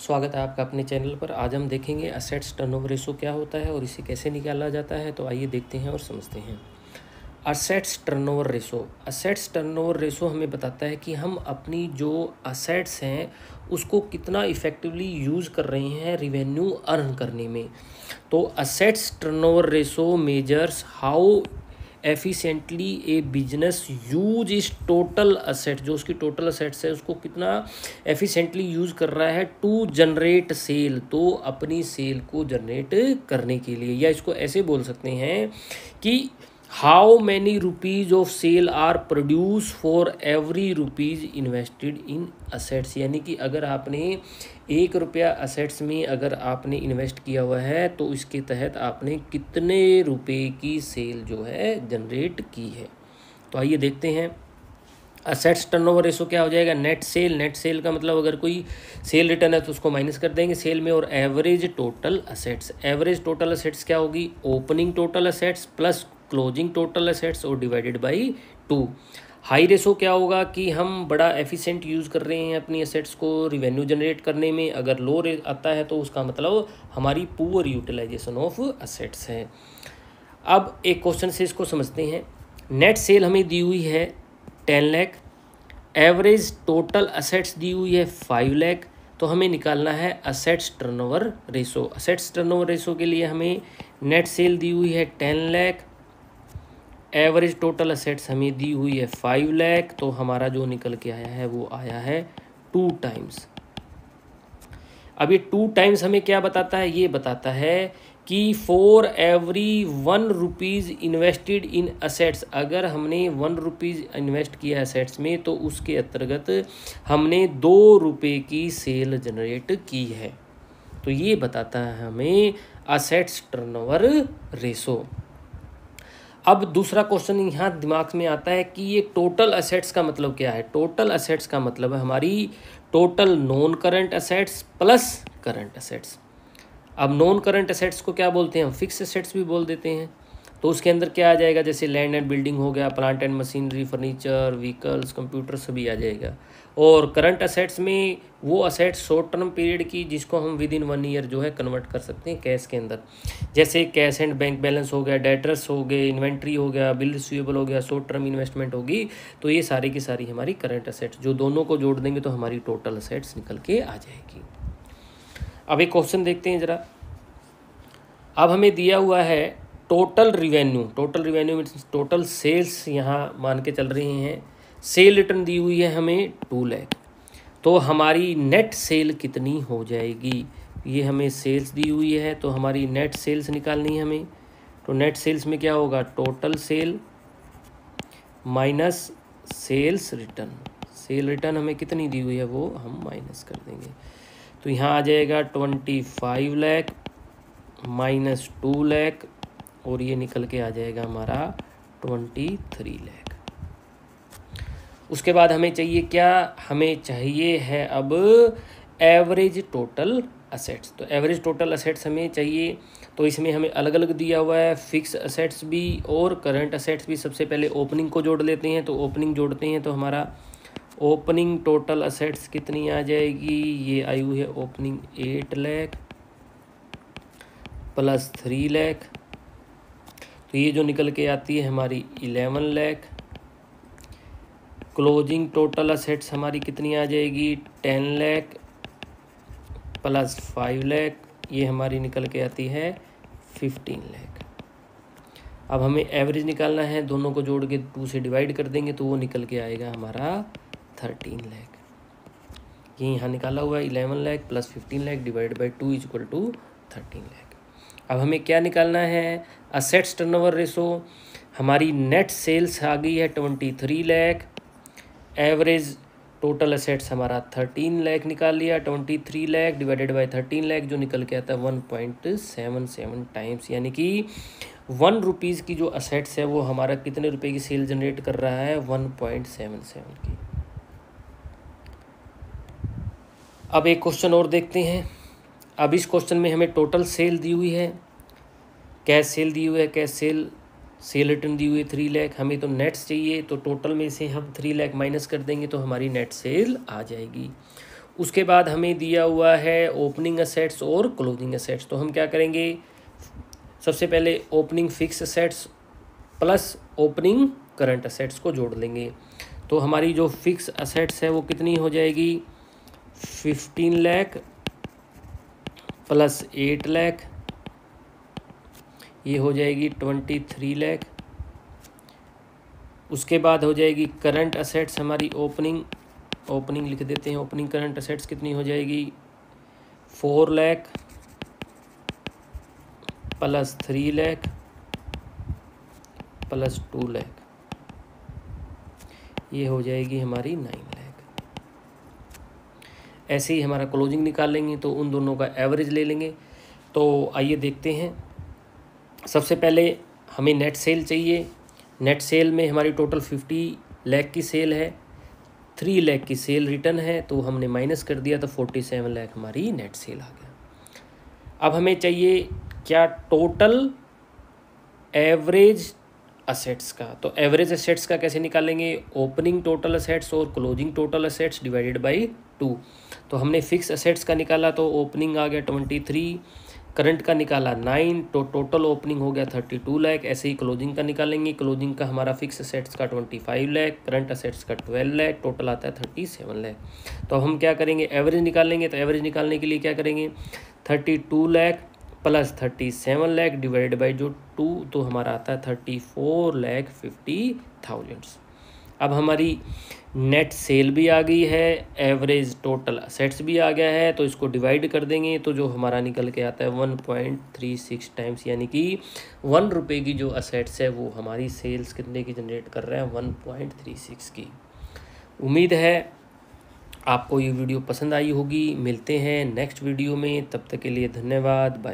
स्वागत है आपका अपने चैनल पर। आज हम देखेंगे असेट्स टर्नओवर रेशो क्या होता है और इसे कैसे निकाला जाता है। तो आइए देखते हैं और समझते हैं। असेट्स टर्नओवर रेशो हमें बताता है कि हम अपनी जो असेट्स हैं उसको कितना इफ़ेक्टिवली यूज़ कर रहे हैं रिवेन्यू अर्न करने में। तो assets turnover ratio measures how efficiently A business use इस टोटल असेट, जो उसकी टोटल असेट्स है उसको कितना एफिशिएंटली यूज़ कर रहा है टू जनरेट सेल, तो अपनी सेल को जनरेट करने के लिए। या इसको ऐसे बोल सकते हैं कि how many rupees of sale are produce for every rupees invested in assets. यानी कि अगर आपने 1 रुपया असेट्स में अगर आपने इन्वेस्ट किया हुआ है तो इसके तहत आपने कितने रुपए की सेल जो है जनरेट की है। तो आइए देखते हैं। असेट्स टर्नओवर रेशो क्या हो जाएगा? नेट सेल का मतलब अगर कोई सेल रिटर्न है तो उसको माइनस कर देंगे सेल में। और एवरेज टोटल असेट्स क्या होगी? Opening total assets plus closing total assets और डिवाइडेड बाई 2। हाई रेशो क्या होगा कि हम बड़ा एफिशिएंट यूज़ कर रहे हैं अपनी असेट्स को रिवेन्यू जनरेट करने में। अगर लो रेट आता है तो उसका मतलब हमारी पुअर यूटिलाइजेशन ऑफ असेट्स है। अब एक क्वेश्चन से इसको समझते हैं। नेट सेल हमें दी हुई है 10 लाख, एवरेज टोटल असेट्स दी हुई है 5 लाख। तो हमें निकालना है असेट्स टर्नओवर रेशो के लिए हमें नेट सेल दी हुई है 10 लाख, एवरेज टोटल असेट्स हमें दी हुई है 5 लाख। तो हमारा जो निकल के आया है वो आया है 2 टाइम्स। अब ये 2 टाइम्स हमें क्या बताता है? ये बताता है कि for every 1 rupees invested in assets, अगर हमने 1 रुपीज़ इन्वेस्ट किया असेट्स में तो उसके अंतर्गत हमने 2 रुपये की सेल जनरेट की है। तो ये बताता है हमें असेट्स टर्नओवर रेशो। अब दूसरा क्वेश्चन यहाँ दिमाग में आता है कि ये टोटल असेट्स का मतलब क्या है? टोटल असेट्स का मतलब है हमारी total non current assets plus current assets. अब नॉन करंट असेट्स को क्या बोलते हैं? हम फिक्स असेट्स भी बोल देते हैं। तो उसके अंदर क्या आ जाएगा? जैसे लैंड एंड बिल्डिंग हो गया, plant and machinery, furniture, vehicles, computer सभी आ जाएगा। और करंट असेट्स में वो असेट्स शॉर्ट टर्म पीरियड की जिसको हम विद इन 1 ईयर जो है कन्वर्ट कर सकते हैं कैश के अंदर। जैसे कैश एंड बैंक बैलेंस हो गया, डेटर्स हो गए, इन्वेंट्री हो गया, बिल रिसीवेबल हो गया, शॉर्ट टर्म इन्वेस्टमेंट होगी। तो ये सारी की सारी हमारी करंट असेट्स, जो दोनों को जोड़ देंगे तो हमारी टोटल असेट्स निकल के आ जाएगी। अब एक क्वेश्चन देखते हैं ज़रा। अब हमें दिया हुआ है total revenue means total sales यहाँ मान के चल रहे हैं। सेल रिटर्न दी हुई है हमें 2 लाख। तो हमारी नेट सेल कितनी हो जाएगी? ये हमें सेल्स दी हुई है तो हमारी नेट सेल्स निकालनी है हमें। तो नेट सेल्स में क्या होगा? Total sale minus sales return. Sale return हमें कितनी दी हुई है वो हम माइनस कर देंगे। तो यहाँ आ जाएगा 25 लाख माइनस 2 लाख और ये निकल के आ जाएगा हमारा 23 लाख। उसके बाद हमें चाहिए क्या? हमें चाहिए है अब एवरेज टोटल असेट्स। तो एवरेज टोटल असेट्स हमें चाहिए। तो इसमें हमें अलग अलग दिया हुआ है, फिक्स असेट्स भी और करंट असेट्स भी। सबसे पहले ओपनिंग को जोड़ लेते हैं। तो ओपनिंग जोड़ते हैं तो हमारा ओपनिंग टोटल असेट्स कितनी आ जाएगी? ये आई हुई है ओपनिंग 8 लाख प्लस 3 लाख। तो ये जो निकल के आती है हमारी 11 लाख। क्लोजिंग टोटल असेट्स हमारी कितनी आ जाएगी? 10 लाख प्लस 5 लाख। ये हमारी निकल के आती है 15 लाख। अब हमें एवरेज निकालना है, दोनों को जोड़ के 2 से डिवाइड कर देंगे तो वो निकल के आएगा हमारा 13 लाख। ये यहाँ निकाला हुआ है 11 lakh plus 15 lakh divide by 2 is equal to 13 lakh. अब हमें क्या निकालना है? Assets turnover ratio. हमारी नेट सेल्स आ गई है 23 लाख, एवरेज टोटल असेट्स हमारा 13 लाख निकाल लिया। 23 लाख डिवाइडेड बाय 13 लाख जो निकल के आता है 1.77 टाइम्स। यानी कि 1 रुपीज़ की जो असेट्स है वो हमारा कितने रुपए की सेल जनरेट कर रहा है? 1.77 की। अब एक क्वेश्चन और देखते हैं। अब इस क्वेश्चन में हमें टोटल सेल दी हुई है, कैश सेल दी हुई है, कैश सेल रिटर्न दी हुई है 3 लाख। हमें तो नेट्स चाहिए तो टोटल में से हम 3 लाख माइनस कर देंगे तो हमारी नेट सेल आ जाएगी। उसके बाद हमें दिया हुआ है ओपनिंग असेट्स और क्लोजिंग असेट्स। तो हम क्या करेंगे, सबसे पहले opening fix assets plus opening current assets को जोड़ लेंगे। तो हमारी जो फिक्स असेट्स है वो कितनी हो जाएगी, 15 लाख प्लस 8 लाख, ये हो जाएगी 23 लाख। उसके बाद हो जाएगी करंट असेट्स हमारी ओपनिंग लिख देते हैं, ओपनिंग करंट असेट्स कितनी हो जाएगी, 4 लाख प्लस 3 लाख प्लस 2 लाख, ये हो जाएगी हमारी 9 लाख। ऐसे ही हमारा क्लोजिंग निकाल लेंगे तो उन दोनों का एवरेज ले लेंगे। तो आइए देखते हैं। सबसे पहले हमें नेट सेल चाहिए। नेट सेल में हमारी टोटल 50 लाख की सेल है, 3 लाख की सेल रिटर्न है, तो हमने माइनस कर दिया तो 47 लाख हमारी नेट सेल आ गया। अब हमें चाहिए क्या, टोटल एवरेज असेट्स का। तो एवरेज असेट्स का कैसे निकालेंगे, ओपनिंग टोटल असेट्स और closing total assets divided by 2। तो हमने फिक्स असेट्स का निकाला तो ओपनिंग आ गया 23, करंट का निकाला 9, तो टोटल ओपनिंग हो गया 32 लाख। ऐसे ही क्लोजिंग का निकालेंगे, क्लोजिंग का हमारा फिक्स असेट्स का 25 लाख, करंट असेट्स का 12 लाख, टोटल आता है 37 लाख। तो हम क्या करेंगे, एवरेज निकालेंगे। तो एवरेज निकालने के लिए क्या करेंगे, 32 lakh plus 37 lakh divided by जो 2, तो हमारा आता है 34,50,000। अब हमारी नेट सेल भी आ गई है, एवरेज टोटल असेट्स भी आ गया है, तो इसको डिवाइड कर देंगे तो जो हमारा निकल के आता है 1.36 टाइम्स, यानी कि 1 रुपये की जो असेट्स है वो हमारी सेल्स कितने की जनरेट कर रहे हैं, 1.36 की। उम्मीद है आपको ये वीडियो पसंद आई होगी। मिलते हैं नेक्स्ट वीडियो में, तब तक के लिए धन्यवाद, बाय।